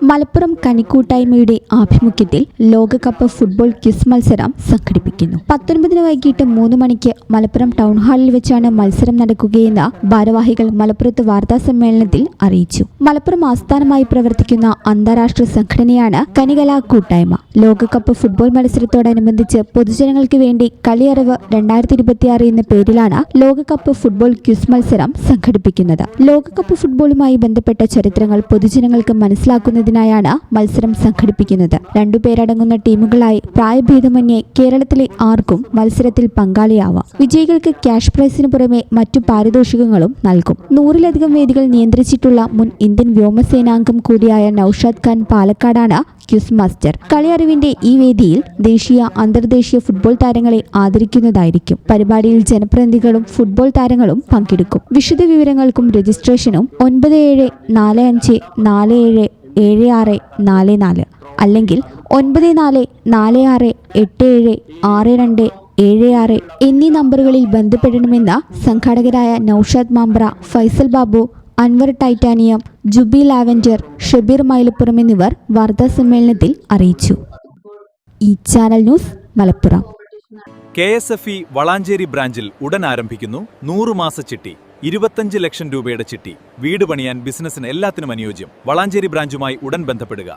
മലപ്പുറം കണിക്കൂട്ടായ്മയുടെ ആഭിമുഖ്യത്തിൽ ലോകകപ്പ് football quiz മത്സരം സംഘടിപ്പിക്കുന്നു. 19 വൈകിട്ട് 3 മണിക്ക് മലപ്പുറം ടൗൺ ഹാളിൽ വെച്ചാണ് മത്സരം നടക്കുകയെന്ന് ഭാരവാഹികൾ മലപ്പുറത്ത് വാർത്താസമ്മേളനത്തിൽ അറിയിച്ചു. മലപ്പുറം ആസ്ഥാനമായി പ്രവർത്തിക്കുന്ന അന്താരാഷ്ട്ര സംഘടനയാണ് കനികലാ കൂട്ടായ്മ. ലോകകപ്പ് ഫുട്ബോൾ മത്സരത്തോടനുബന്ധിച്ച് പൊതുജനങ്ങൾക്ക് വേണ്ടി കളിയറിവ് 2026 എന്ന പേരിലാണ് ലോകകപ്പ് ഫുട്ബോൾ ക്വിസ് മത്സരം സംഘടിപ്പിക്കുന്നത്. ലോകകപ്പ് ഫുട്ബോളുമായി ബന്ധപ്പെട്ട ചരിത്രങ്ങൾ പൊതുജനങ്ങൾക്ക് മനസ്സിലാക്കുന്നതിനായാണ് മത്സരം സംഘടിപ്പിക്കുന്നത്. 2 പേരടങ്ങുന്ന ടീമുകളായി പ്രായഭേദമന്യേ കേരളത്തിലെ ആർക്കും മത്സരത്തിൽ പങ്കാളിയാവാം. വിജയികൾക്ക് ക്യാഷ് പ്രൈസിന് പുറമെ മറ്റു പാരിതോഷികങ്ങളും നൽകും. 100-ലധികം വേദികൾ നിയന്ത്രിച്ചിട്ടുള്ള മുൻ ഇന്ത്യൻ വ്യോമസേനാംഗം കൂടിയായ നൌഷാദ് ഖാൻ പാലക്കാടാണ് ക്വിസ് മാസ്റ്റർ. കളിയറിവിന്റെ ഈ വേദിയിൽ ദേശീയ അന്തർദേശീയ ഫുട്ബോൾ താരങ്ങളെ ആദരിക്കുന്നതായിരിക്കും. പരിപാടിയിൽ ജനപ്രതിനിധികളും ഫുട്ബോൾ താരങ്ങളും പങ്കെടുക്കും. വിശദ വിവരങ്ങൾക്കും രജിസ്ട്രേഷനും 9447477644 അല്ലെങ്കിൽ 9446876276 എന്നീ നമ്പറുകളിൽ ബന്ധപ്പെടണമെന്ന് സംഘാടകരായ നൌഷാദ് മാമ്പ്ര, ഫൈസൽ ബാബു, അൻവർ ടൈറ്റാനിയം, ജുബി ലാവൻഡർ, ഷബീർ മൈലപ്പുറം എന്നിവർ വാർത്താസമ്മേളനത്തിൽ അറിയിച്ചു. ഈ channel news, Malappuram. KSFE Valanchery ബ്രാഞ്ചിൽ ഉടൻ ആരംഭിക്കുന്നു 100 മാസ ചിട്ടി. 25 ലക്ഷം രൂപയുടെ ചിട്ടി. വീട് പണിയാൻ, ബിസിനസ്സിന് എല്ലാത്തിനും അനുയോജ്യം. വളാഞ്ചേരി ബ്രാഞ്ചുമായി ഉടൻ ബന്ധപ്പെടുക.